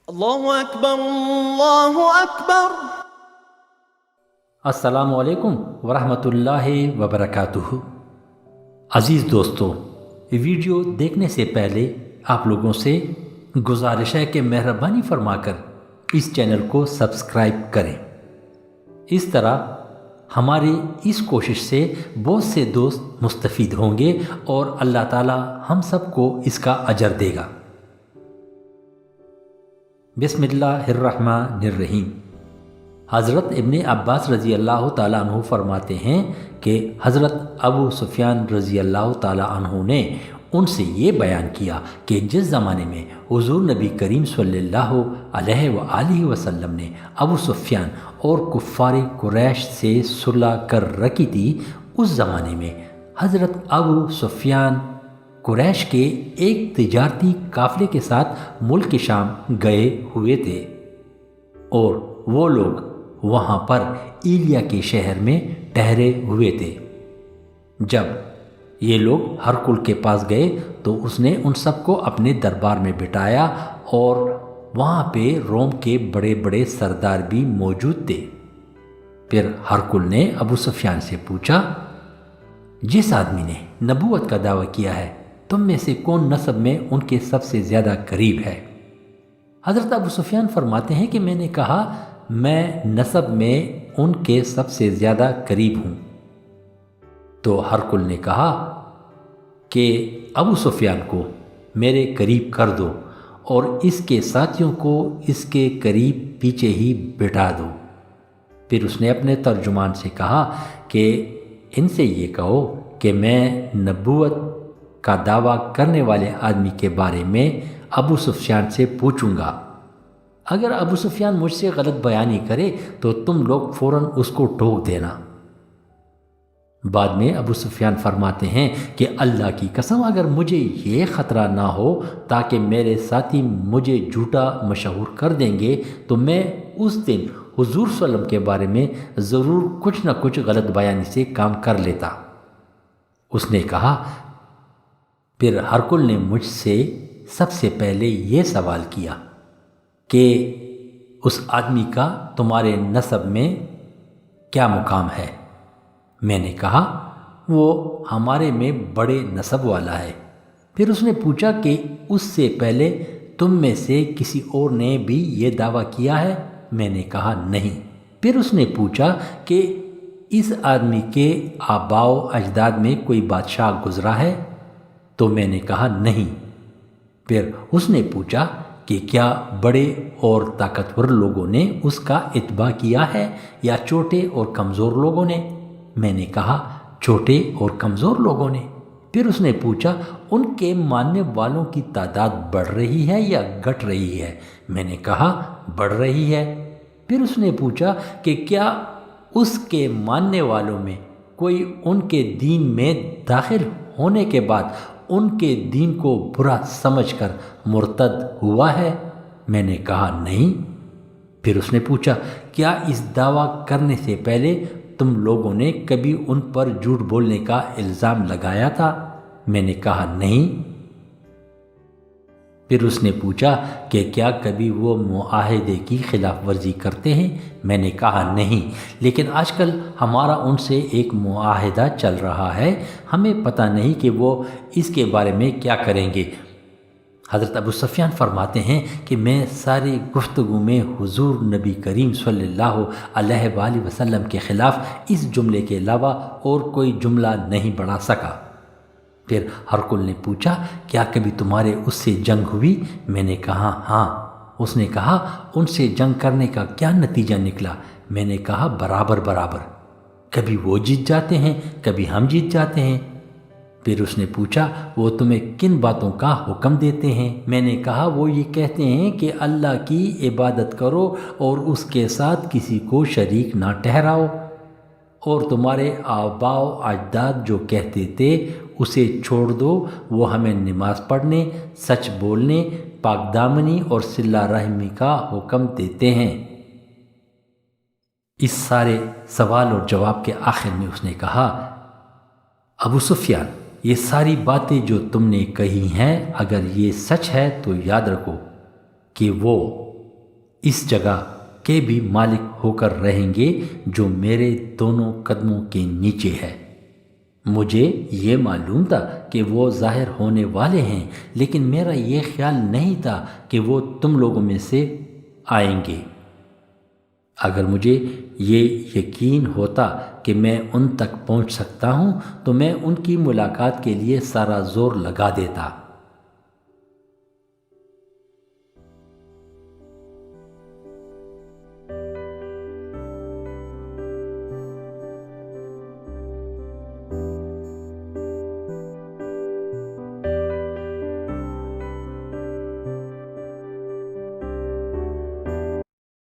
اللہ اکبر اللہ اکبر۔ السلام علیکم ورحمۃ اللہ وبرکاتہ۔ عزیز دوستو، ویڈیو دیکھنے سے پہلے آپ لوگوں سے گزارش ہے کہ مہربانی فرما کر اس چینل کو سبسکرائب کریں۔ اس طرح ہماری اس کوشش سے بہت سے دوست مستفید ہوں گے اور اللہ تعالی ہم سب کو اس کا اجر دے گا۔ بسم اللہ الرحمن الرحیم۔ حضرت ابن عباس رضی اللہ تعالیٰ عنہ فرماتے ہیں کہ حضرت ابو سفیان رضی اللہ تعالیٰ عنہ نے ان سے یہ بیان کیا کہ جس زمانے میں حضور نبی کریم صلی اللہ علیہ وآلہ وسلم نے ابو سفیان اور کفار قریش سے صلح کر رکھی تھی، اس زمانے میں حضرت ابو سفیان قریش کے ایک تجارتی قافلے کے ساتھ ملک شام گئے ہوئے تھے، اور وہ لوگ وہاں پر ایلیا کے شہر میں ٹھہرے ہوئے تھے۔ جب یہ لوگ ہرقل کے پاس گئے تو اس نے ان سب کو اپنے دربار میں بٹھایا، اور وہاں پہ روم کے بڑے بڑے سردار بھی موجود تھے۔ پھر ہرقل نے ابو سفیان سے پوچھا، جس آدمی نے نبوت کا دعویٰ کیا ہے، تم میں سے کون نسب میں ان کے سب سے زیادہ قریب ہے؟ حضرت ابو سفیان فرماتے ہیں کہ میں نے کہا، میں نسب میں ان کے سب سے زیادہ قریب ہوں۔ تو ہرقل نے کہا کہ ابو سفیان کو میرے قریب کر دو اور اس کے ساتھیوں کو اس کے قریب پیچھے ہی بٹھا دو۔ پھر اس نے اپنے ترجمان سے کہا کہ ان سے یہ کہو کہ میں نبوت کا دعویٰ کرنے والے آدمی کے بارے میں ابو سفیان سے پوچھوں گا۔ اگر ابو سفیان مجھ سے غلط بیانی کرے تو تم لوگ فوراً اس کو ٹوک دینا۔ بعد میں ابو سفیان فرماتے ہیں کہ اللہ کی قسم، اگر مجھے یہ خطرہ نہ ہو تاکہ میرے ساتھی مجھے جھوٹا مشہور کر دیں گے تو میں اس دن حضور صلی اللہ علیہ وسلم کے بارے میں ضرور کچھ نہ کچھ غلط بیانی سے کام کر لیتا۔ اس نے کہا، پھر ہرقل نے مجھ سے سب سے پہلے یہ سوال کیا کہ اس آدمی کا تمہارے نسب میں کیا مقام ہے؟ میں نے کہا، وہ ہمارے میں بڑے نسب والا ہے۔ پھر اس نے پوچھا کہ اس سے پہلے تم میں سے کسی اور نے بھی یہ دعویٰ کیا ہے؟ میں نے کہا نہیں۔ پھر اس نے پوچھا کہ اس آدمی کے آباء و اجداد میں کوئی بادشاہ گزرا ہے؟ تو میں نے کہا نہیں۔ پھر اس نے پوچھا کہ کیا بڑے اور طاقتور لوگوں نے اس کا اتباع کیا ہے یا چھوٹے اور کمزور لوگوں نے؟ میں نے کہا چھوٹے اور کمزور لوگوں نے۔ پھر اس نے پوچھا ان کے ماننے والوں کی تعداد بڑھ رہی ہے یا گھٹ رہی ہے؟ میں نے کہا بڑھ رہی ہے۔ پھر اس نے پوچھا کہ کیا اس کے ماننے والوں میں کوئی ان کے دین میں داخل ہونے کے بعد ان کے دین کو برا سمجھ کر مرتد ہوا ہے؟ میں نے کہا نہیں۔ پھر اس نے پوچھا کیا اس دعویٰ کرنے سے پہلے تم لوگوں نے کبھی ان پر جھوٹ بولنے کا الزام لگایا تھا؟ میں نے کہا نہیں۔ پھر اس نے پوچھا کہ کیا کبھی وہ معاہدے کی خلاف ورزی کرتے ہیں؟ میں نے کہا نہیں، لیکن آج کل ہمارا ان سے ایک معاہدہ چل رہا ہے، ہمیں پتہ نہیں کہ وہ اس کے بارے میں کیا کریں گے۔ حضرت ابو سفیان فرماتے ہیں کہ میں ساری گفتگو میں حضور نبی کریم صلی اللہ علیہ وآلہ وسلم کے خلاف اس جملے کے علاوہ اور کوئی جملہ نہیں بڑھا سکا۔ پھر ہرقل نے پوچھا کیا کبھی تمہارے اس سے جنگ ہوئی؟ میں نے کہا ہاں۔ اس نے کہا ان سے جنگ کرنے کا کیا نتیجہ نکلا؟ میں نے کہا برابر برابر، کبھی وہ جیت جاتے ہیں کبھی ہم جیت جاتے ہیں۔ پھر اس نے پوچھا وہ تمہیں کن باتوں کا حکم دیتے ہیں؟ میں نے کہا وہ یہ کہتے ہیں کہ اللہ کی عبادت کرو اور اس کے ساتھ کسی کو شریک نہ ٹھہراؤ، اور تمہارے آباء و اجداد جو کہتے تھے اسے چھوڑ دو، وہ ہمیں نماز پڑھنے، سچ بولنے، پاک دامنی اور صلہ رحمی کا حکم دیتے ہیں۔ اس سارے سوال اور جواب کے آخر میں اس نے کہا، ابو سفیان، یہ ساری باتیں جو تم نے کہی ہیں اگر یہ سچ ہے تو یاد رکھو کہ وہ اس جگہ کے بھی مالک ہو کر رہیں گے جو میرے دونوں قدموں کے نیچے ہے۔ مجھے یہ معلوم تھا کہ وہ ظاہر ہونے والے ہیں، لیکن میرا یہ خیال نہیں تھا کہ وہ تم لوگوں میں سے آئیں گے۔ اگر مجھے یہ یقین ہوتا کہ میں ان تک پہنچ سکتا ہوں تو میں ان کی ملاقات کے لیے سارا زور لگا دیتا۔